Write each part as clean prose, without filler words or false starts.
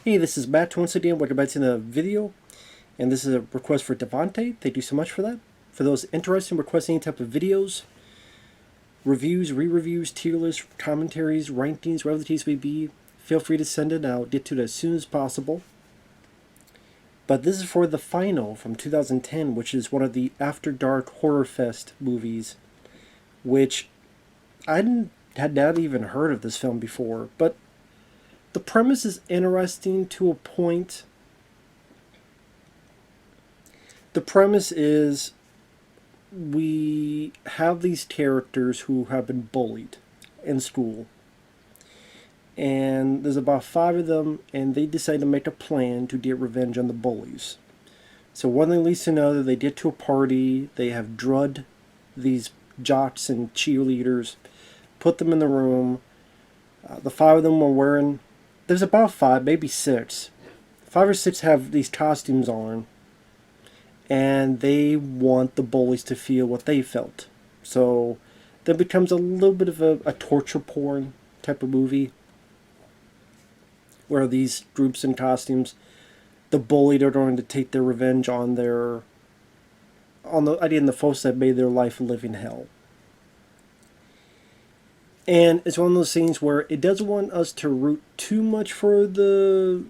Hey, this is Matt once again. Welcome back to the video. And this is a request for Devonte. Thank you so much for that. For those interested in requesting any type of videos, reviews, re-reviews, tier lists, commentaries, rankings, whatever the case may be, feel free to send it. I'll get to it as soon as possible. But this is for The Final from 2010, which is one of the After Dark Horror Fest movies, which had not even heard of this film before, but the premise is interesting to a point. The premise is we have these characters who have been bullied in school. And there's about 5 of them, and they decide to make a plan to get revenge on the bullies. So one thing leads to another. They get to a party. They have drugged these jocks and cheerleaders, put them in the room. The 5 of them were wearing... There's about 5, maybe 6. 5 or 6 have these costumes on, and they want the bullies to feel what they felt. So that becomes a little bit of a torture porn type of movie, where these groups in costumes, the bullied are going to take their revenge on the folks that made their life a living hell. And it's one of those things where it doesn't want us to root too much for the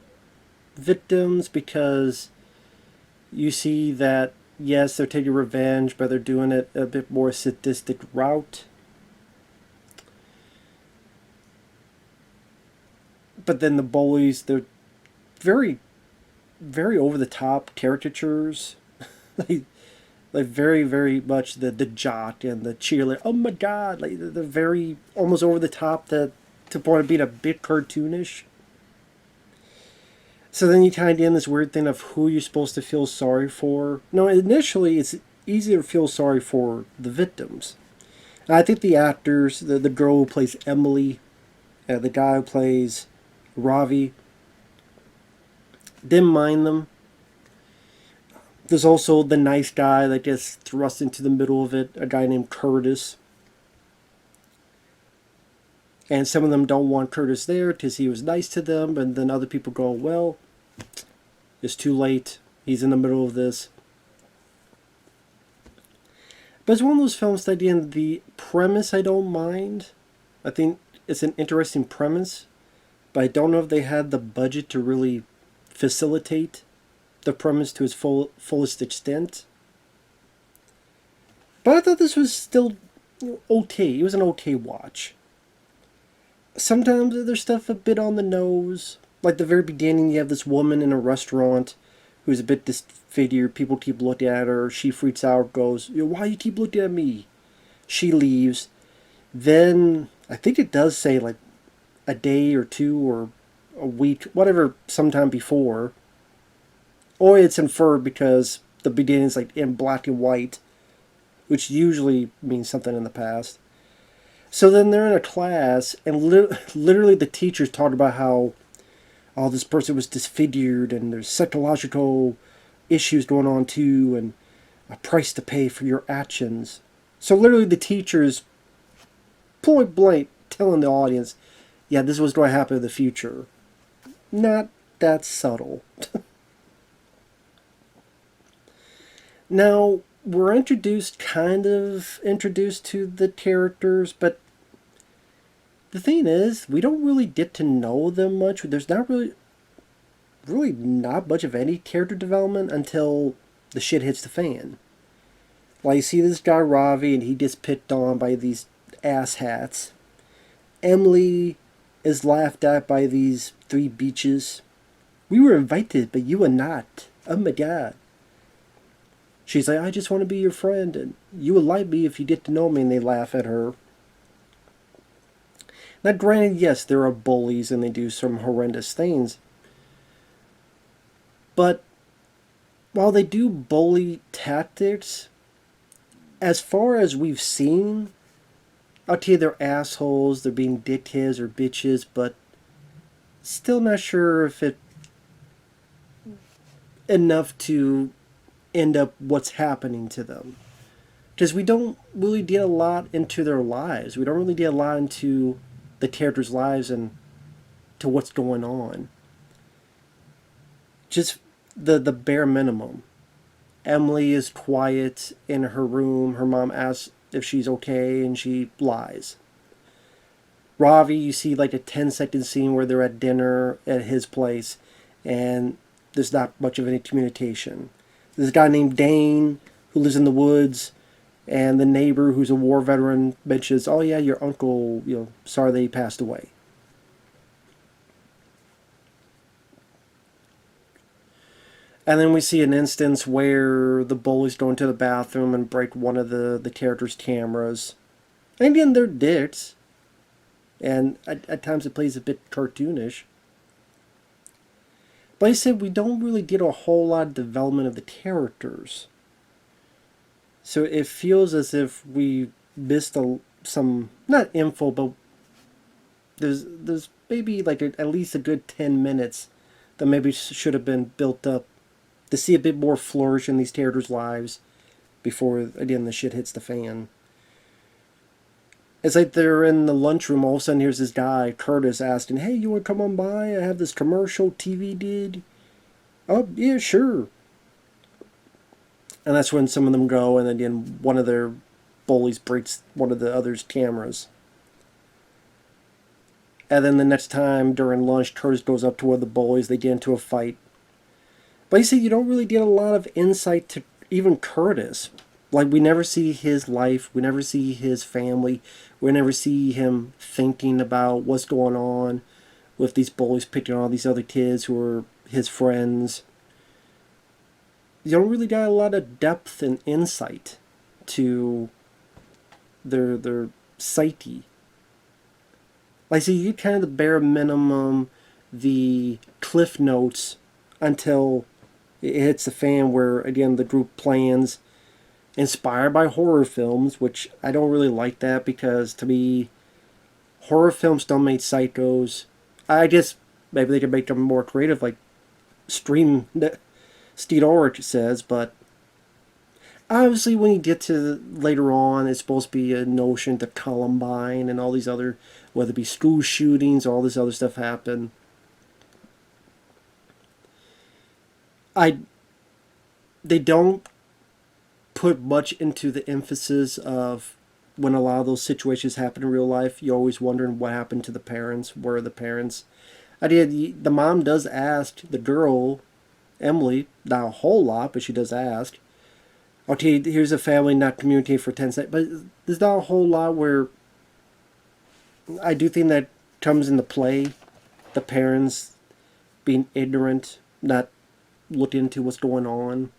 victims, because you see that, yes, they're taking revenge, but they're doing it a bit more sadistic route. But then the bullies, they're very, very over-the-top caricatures. Like very, very much the jock and the cheerleader. Oh my god! Like they're very almost over the top, to the point of being a bit cartoonish. So then you kind of get in this weird thing of who you're supposed to feel sorry for. No, initially it's easier to feel sorry for the victims. And I think the actors, the girl who plays Emily, the guy who plays Ravi, didn't mind them. There's also the nice guy that gets thrust into the middle of it, a guy named Curtis. And some of them don't want Curtis there because he was nice to them, and then other people go, well, it's too late. He's in the middle of this. But it's one of those films that, again, the premise I don't mind. I think it's an interesting premise, but I don't know if they had the budget to really facilitate the premise to its fullest extent. But I thought this was still okay. It was an okay watch. Sometimes there's stuff a bit on the nose. Like the very beginning, you have this woman in a restaurant who's a bit disfigured. People keep looking at her. She freaks out, goes, why you keep looking at me? She leaves. Then, I think it does say like a day or 2 or a week, whatever, sometime before. Or it's inferred because the beginning is like in black and white, which usually means something in the past. So then they're in a class, and literally the teachers talk about how, oh, this person was disfigured, and there's psychological issues going on too, and a price to pay for your actions. So literally the teachers, point blank, telling the audience, yeah, this was going to happen in the future. Not that subtle. Now, we're introduced to the characters, but the thing is, we don't really get to know them much. There's not really not much of any character development until the shit hits the fan. Like, you see this guy Ravi, and he gets picked on by these asshats. Emily is laughed at by these 3 beaches. We were invited, but you were not. Oh my god. She's like, I just want to be your friend, and you would like me if you get to know me, and they laugh at her. Now, granted, yes, there are bullies, and they do some horrendous things. But while they do bully tactics, as far as we've seen, okay, they're assholes, they're being dickheads or bitches, but still not sure if it enough to end up what's happening to them. Because we don't really get a lot into their lives. We don't really get a lot into the characters' lives and to what's going on. just the bare minimum. Emily is quiet in her room. Her mom asks if she's okay, and she lies. Ravi, you see like a 10-second scene where they're at dinner at his place, and there's not much of any communication. There's a guy named Dane who lives in the woods, and the neighbor who's a war veteran mentions, "Oh yeah, your uncle. Sorry that he passed away." And then we see an instance where the bullies go into the bathroom and break one of the characters' cameras. And again, they're dicks. And at times it plays a bit cartoonish. But like I said, we don't really get a whole lot of development of the characters. So it feels as if we missed some, not info, but there's maybe like at least a good 10 minutes that maybe should have been built up to see a bit more flourish in these characters' lives before, again, the shit hits the fan. It's like they're in the lunchroom, all of a sudden here's this guy, Curtis, asking, "Hey, you want to come on by? I have this commercial TV did." "Oh, yeah, sure." And that's when some of them go, and then one of their bullies breaks one of the other's cameras. And then the next time during lunch, Curtis goes up to one of the bullies, they get into a fight. But you see, you don't really get a lot of insight to even Curtis. Like, we never see his life, we never see his family, we never see him thinking about what's going on with these bullies picking on all these other kids who are his friends. You don't really got a lot of depth and insight to their psyche. Like, so you get kind of the bare minimum, the cliff notes, until it hits the fan where, again, the group plans, inspired by horror films, which I don't really like that, because to me, horror films don't make psychos. I guess maybe they could make them more creative, like Steve Ulrich says, but obviously when you get to later on, it's supposed to be a notion to Columbine and all these other, whether it be school shootings, all this other stuff happen. They don't put much into the emphasis of when a lot of those situations happen in real life. You're always wondering what happened to the parents. Where are the parents? The mom does ask the girl, Emily, not a whole lot, but she does ask, "Okay, here's a family not communicating for 10 seconds." But there's not a whole lot where I do think that comes into play. The parents being ignorant, not looking into what's going on,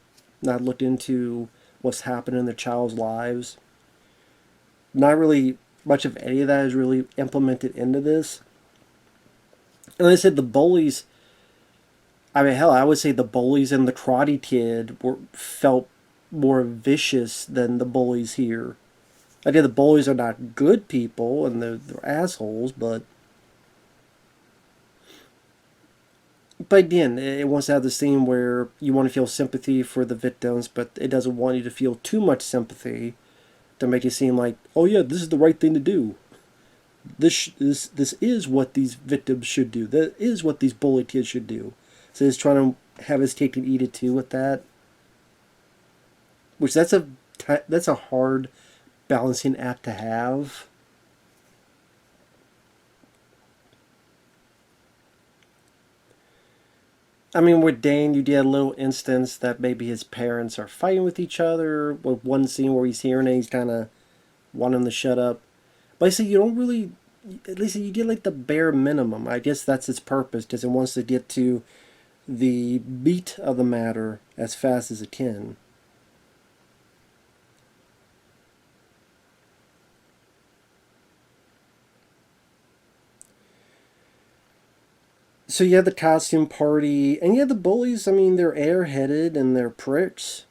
not looking into what's happening in their child's lives. Not really much of any of that is really implemented into this. And like I said, the bullies, I mean, hell, I would say the bullies and the Karate Kid felt more vicious than the bullies here. I think the bullies are not good people and they're assholes, but again, it wants to have this theme where you want to feel sympathy for the victims, but it doesn't want you to feel too much sympathy to make it seem like, oh yeah, this is the right thing to do. This is what these victims should do. That is what these bully kids should do. So it's trying to have his cake and eat it too with that, which that's a hard balancing act to have. I mean, with Dane, you get a little instance that maybe his parents are fighting with each other. With one scene where he's hearing it, he's kind of wanting him to shut up. But I say you don't really, at least you get like the bare minimum. I guess that's its purpose, because it wants to get to the meat of the matter as fast as it can. So you have the costume party, and you have the bullies. I mean, they're airheaded and they're pricks.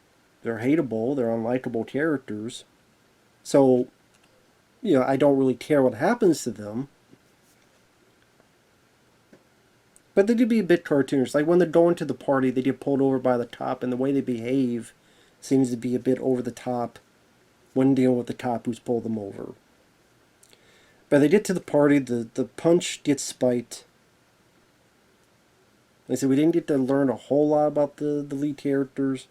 They're hateable. They're unlikable characters. So, I don't really care what happens to them. But they do be a bit cartoonish. Like when they're going to the party, they get pulled over by the cop, and the way they behave seems to be a bit over the top when dealing with the cop who's pulled them over. But they get to the party, the punch gets spiked. Like I said, we didn't get to learn a whole lot about the lead characters.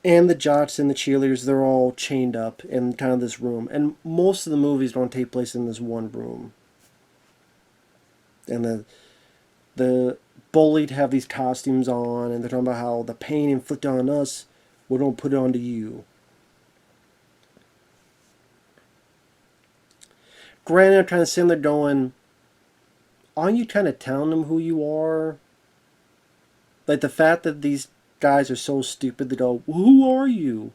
And the jocks and the cheerleaders, they're all chained up in kind of this room. And most of the movies don't take place in this one room. And the bullied have these costumes on, and they're talking about how the pain inflicted on us, we don't put it onto you. Granted, I'm kind of sitting there going, aren't you kind of telling them who you are? Like the fact that these guys are so stupid, they go, who are you?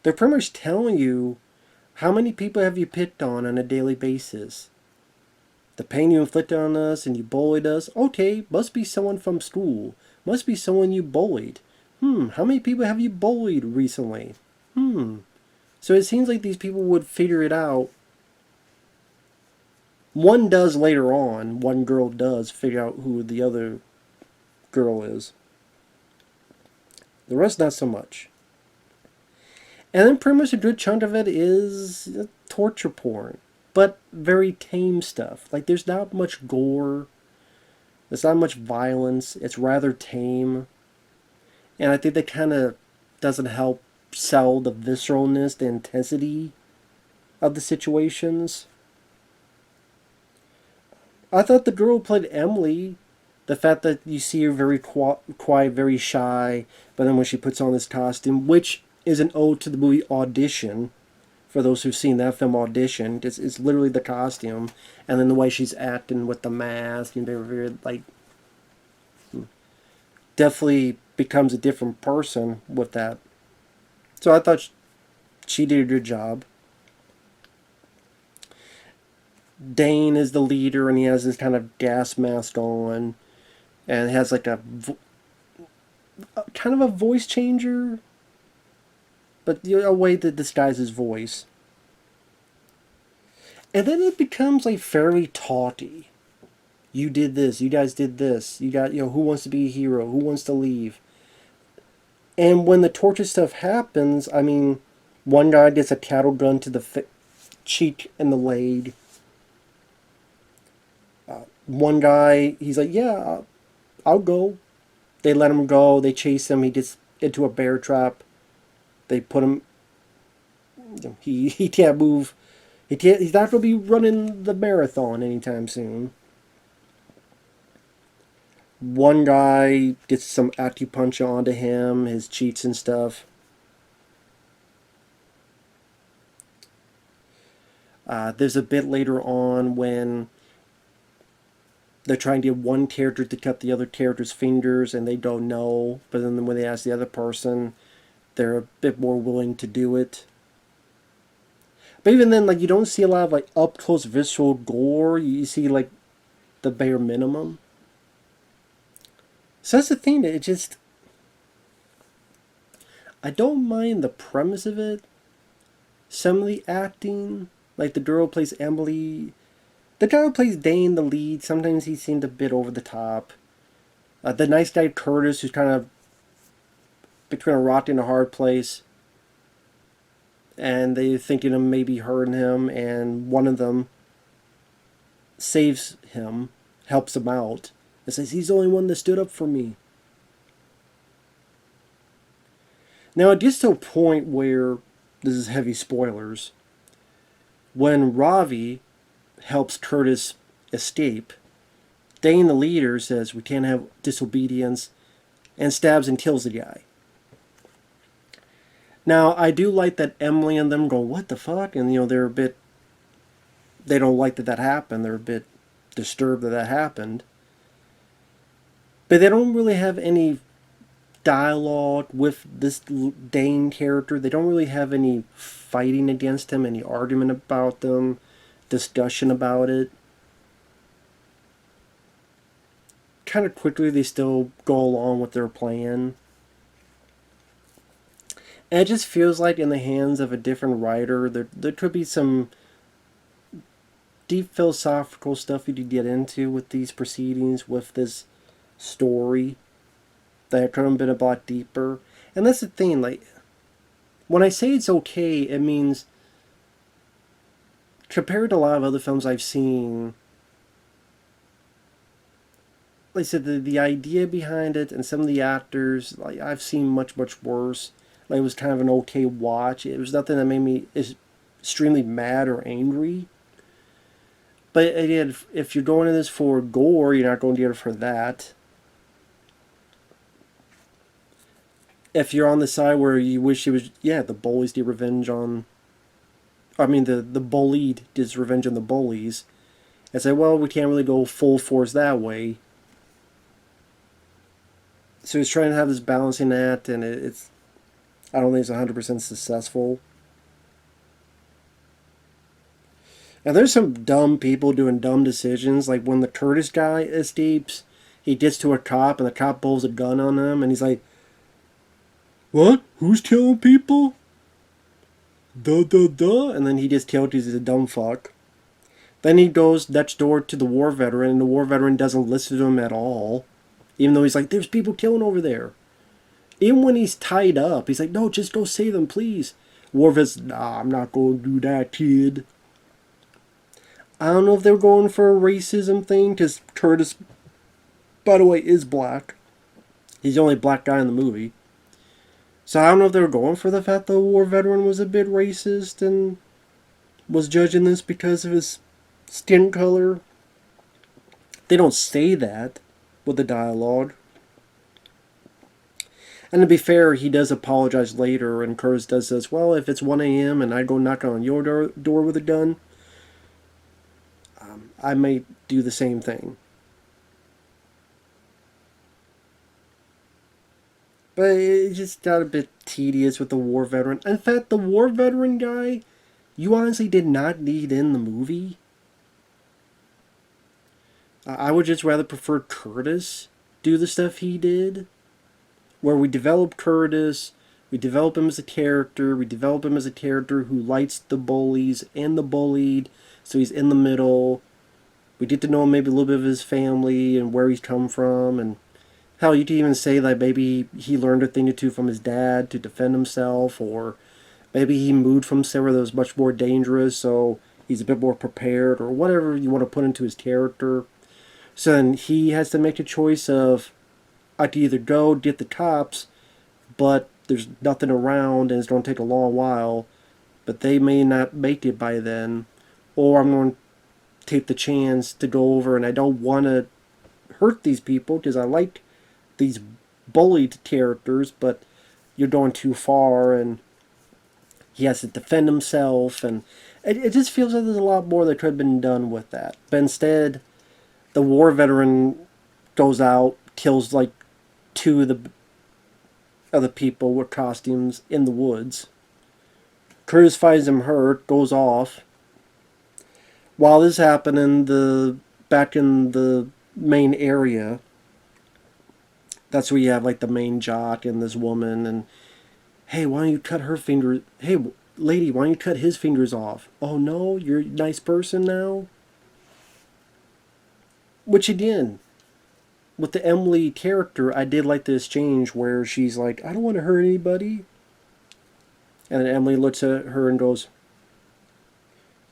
They're pretty much telling you, how many people have you picked on a daily basis? The pain you inflicted on us and you bullied us? Okay, must be someone from school. Must be someone you bullied. How many people have you bullied recently? So it seems like these people would figure it out. One does later on. One girl does figure out who the other girl is. The rest, not so much. And then pretty much a good chunk of it is torture porn. But very tame stuff. Like, there's not much gore. There's not much violence. It's rather tame. And I think that kind of doesn't help sell the visceralness, the intensity of the situations. I thought the girl who played Emily, the fact that you see her very quiet, very shy, but then when she puts on this costume, which is an ode to the movie Audition, for those who've seen that film Audition, it's literally the costume, and then the way she's acting with the mask, and very, very, like, definitely becomes a different person with that. So I thought she did a good job. Dane is the leader, and he has this kind of gas mask on, and has like a kind of a voice changer, but a way to disguise his voice. And then it becomes like fairly taughty. You did this. You guys did this. You got, who wants to be a hero? Who wants to leave? And when the torture stuff happens, I mean, one guy gets a cattle gun to the cheek and the leg. One guy, he's like, yeah, I'll go. They let him go. They chase him. He gets into a bear trap. They put him. He can't move. He's not going to be running the marathon anytime soon. One guy gets some acupuncture onto him, his cheeks and stuff. There's a bit later on when they're trying to get one character to cut the other character's fingers, and they don't know. But then when they ask the other person, they're a bit more willing to do it. But even then, like, you don't see a lot of like up close visceral gore. You see like the bare minimum. So that's the thing. It just, I don't mind the premise of it. Some of the acting, like the girl who plays Emily, the guy who plays Dane, the lead, sometimes he seemed a bit over the top. The nice guy Curtis, who's kind of between a rock and a hard place, and they're thinking of maybe hurting him, and one of them saves him, helps him out, and says, he's the only one that stood up for me. Now it gets to a point where, this is heavy spoilers, when Ravi helps Curtis escape, Dane, the leader, says we can't have disobedience, and stabs and kills the guy. Now, I do like that Emily and them go, what the fuck? And, they're a bit, they don't like that happened. They're a bit disturbed that happened. But they don't really have any dialogue with this Dane character. They don't really have any fighting against him, any argument about them, discussion about it. Kind of quickly, they still go along with their plan. And it just feels like in the hands of a different writer, there could be some deep philosophical stuff you could get into with these proceedings, with this story, that could have been a lot deeper. And that's the thing, like, when I say it's okay, it means, compared to a lot of other films I've seen, like I said, the idea behind it and some of the actors, like I've seen much worse. Like it was kind of an okay watch. It was nothing that made me extremely mad or angry. But again, if you're going to this for gore, you're not going to get it for that. If you're on the side where you wish it was, yeah, the bullies did revenge on, I mean, the bullied did revenge on the bullies, and say, well, we can't really go full force that way. So he's trying to have this balancing act, and it's, I don't think it's 100% successful. And there's some dumb people doing dumb decisions, like when the Curtis guy escapes, he gets to a cop, and the cop pulls a gun on him, and he's like, what? Who's killing people? Duh, duh, duh. And then he just killed because he's a dumb fuck. Then he goes next door to the war veteran, and the war veteran doesn't listen to him at all. Even though he's like, there's people killing over there. Even when he's tied up, he's like, no, just go save them, please. War vet's, nah, I'm not going to do that, kid. I don't know if they're going for a racism thing, because Curtis, by the way, is black. He's the only black guy in the movie. So I don't know if they were going for the fact the war veteran was a bit racist and was judging this because of his skin color. They don't say that with the dialogue. And to be fair, he does apologize later, and Curtis does says, well, if it's 1 a.m. and I go knock on your door with a gun, I may do the same thing. But it just got a bit tedious with the war veteran. In fact, the war veteran guy, you honestly did not need in the movie. I would just rather prefer Curtis do the stuff he did, where we develop Curtis, we develop him as a character, we develop him as a character who likes the bullies and the bullied, so he's in the middle. We get to know maybe a little bit of his family and where he's come from, and hell, you could even say that maybe he learned a thing or two from his dad to defend himself, or maybe he moved from somewhere that was much more dangerous, so he's a bit more prepared, or whatever you want to put into his character. So then he has to make a choice of, I could either go get the cops, but there's nothing around and it's going to take a long while, but they may not make it by then, or I'm going to take the chance to go over, and I don't want to hurt these people because I like these bullied characters, but you're going too far, and he has to defend himself, and it just feels like there's a lot more that could have been done with that. But instead, the war veteran goes out, kills like two of the other people with costumes in the woods. Curtis finds him hurt, goes off. While this is happening, back in the main area, that's where you have like the main jock and this woman, and hey, why don't you cut her finger? Hey, lady, why don't you cut his fingers off? Oh no, you're a nice person now. Which again, with the Emily character, I did like the exchange where she's like, I don't want to hurt anybody. And then Emily looks at her and goes,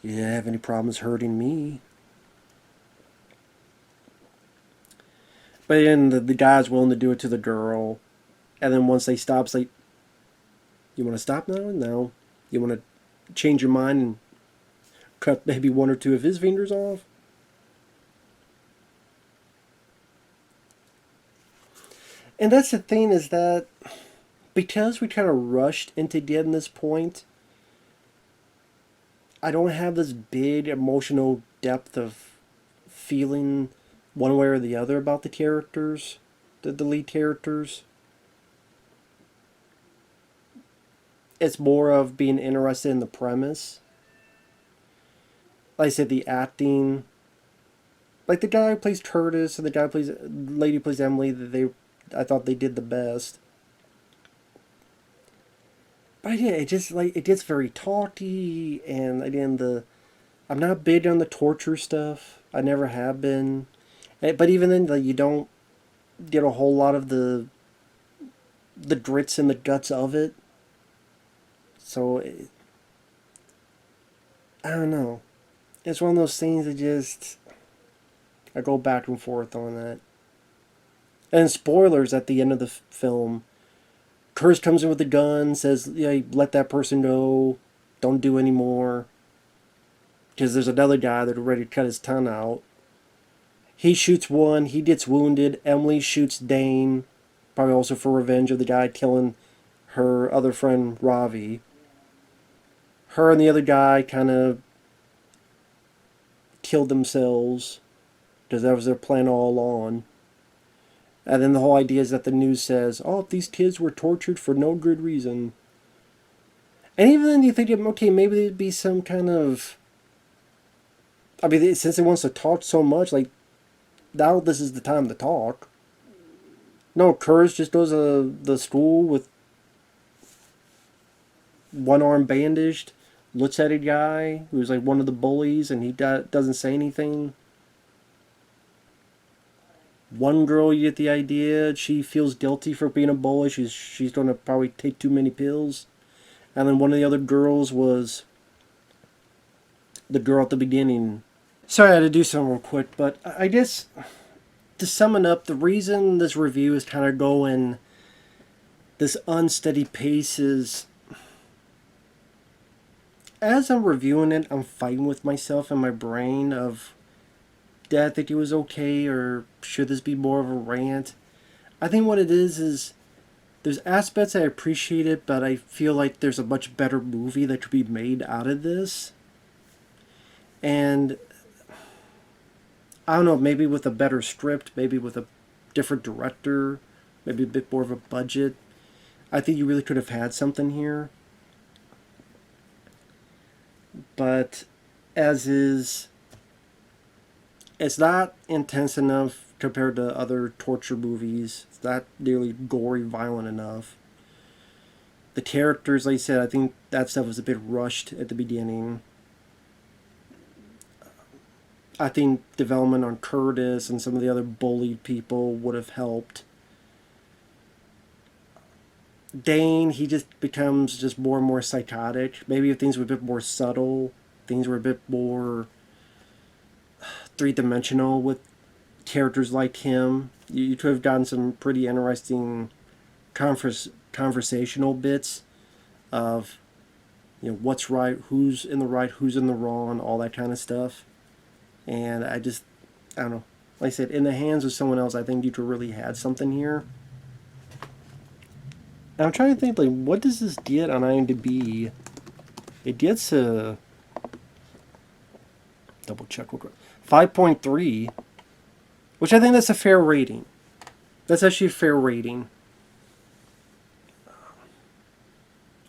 you didn't have any problems hurting me. But then the guy's willing to do it to the girl. And then once they stop, it's like, you want to stop now? No. You want to change your mind and cut maybe one or two of his fingers off? And that's the thing, is that because we kind of rushed into getting this point, I don't have this big emotional depth of feeling one way or the other about the characters, the lead characters. It's more of being interested in the premise. Like I said, the acting, like the guy who plays Curtis and the guy who plays lady who plays Emily, I thought they did the best. But yeah, it gets very talky, and again, I'm not big on the torture stuff. I never have been. But even then, like, you don't get a whole lot of the grits and the guts of it. So I don't know. It's one of those things that just, I go back and forth on that. And spoilers at the end of the film, Kurz comes in with a gun, says, "Yeah, let that person go. Don't do any more." Because there's another guy that are ready to cut his tongue out. He shoots one. He gets wounded. Emily shoots Dane, probably also for revenge of the guy killing her other friend Ravi. Her and the other guy kind of killed themselves because that was their plan all along. And then the whole idea is that the news says, "Oh, these kids were tortured for no good reason." And even then you think, okay, maybe there'd be some kind of... I mean, since it wants to talk so much, like, now this is the time to talk. No, Kurz just goes to the school with one arm bandaged, looks at a guy who's like one of the bullies, and he doesn't say anything. One girl, you get the idea, she feels guilty for being a bully. She's gonna probably take too many pills. And then one of the other girls was the girl at the beginning. Sorry, I had to do something real quick, but I guess to sum it up, the reason this review is kind of going this unsteady pace is, as I'm reviewing it, I'm fighting with myself in my brain of, did I think it was okay, or should this be more of a rant? I think what it is there's aspects I appreciate it, but I feel like there's a much better movie that could be made out of this. And I don't know, maybe with a better script, maybe with a different director, maybe a bit more of a budget, I think you really could have had something here. But as is, it's not intense enough compared to other torture movies. It's not nearly gory, violent enough. The characters, like I said, I think that stuff was a bit rushed at the beginning. I think development on Curtis and some of the other bullied people would have helped. Dane, he just becomes just more and more psychotic. Maybe if things were a bit more subtle, things were a bit more three-dimensional with characters like him, you could have gotten some pretty interesting conversational bits of, what's right, who's in the right, who's in the wrong, all that kind of stuff. And I don't know. Like I said, in the hands of someone else, I think you could really had something here. And I'm trying to think, like, what does this get on IMDb? It gets a... double check real quick. 5.3, which I think that's a fair rating. That's actually a fair rating.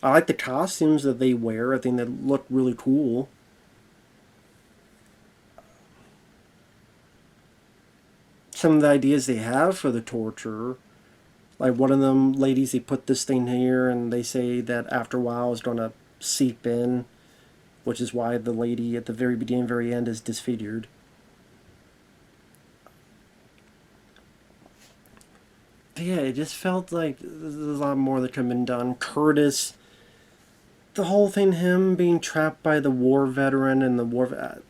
I like the costumes that they wear. I think they look really cool. Some of the ideas they have for the torture, like one of them ladies, they put this thing here and they say that after a while it's going to seep in, which is why the lady at the very beginning, very end is disfigured. But yeah, it just felt like there's a lot more that could have been done. Curtis, the whole thing, him being trapped by the war veteran and the war...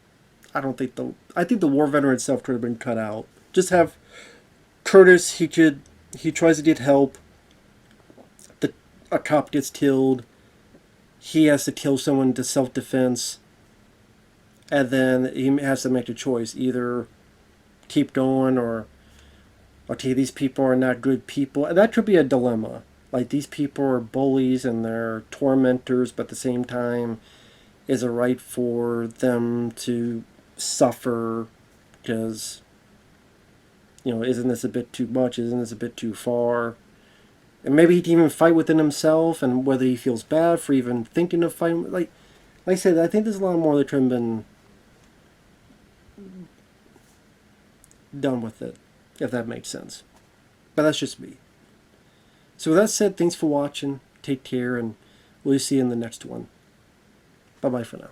I think the war veteran itself could have been cut out. Just have Curtis, he tries to get help. A cop gets killed. He has to kill someone to self-defense. And then he has to make a choice. Either keep going or, okay, these people are not good people. And that could be a dilemma. Like, these people are bullies and they're tormentors, but at the same time, is it right for them to suffer because, isn't this a bit too much? Isn't this a bit too far? And maybe he can even fight within himself, and whether he feels bad for even thinking of fighting. Like I said, I think there's a lot more that could have been done with it, if that makes sense. But that's just me. So with that said, thanks for watching. Take care, and we'll see you in the next one. Bye-bye for now.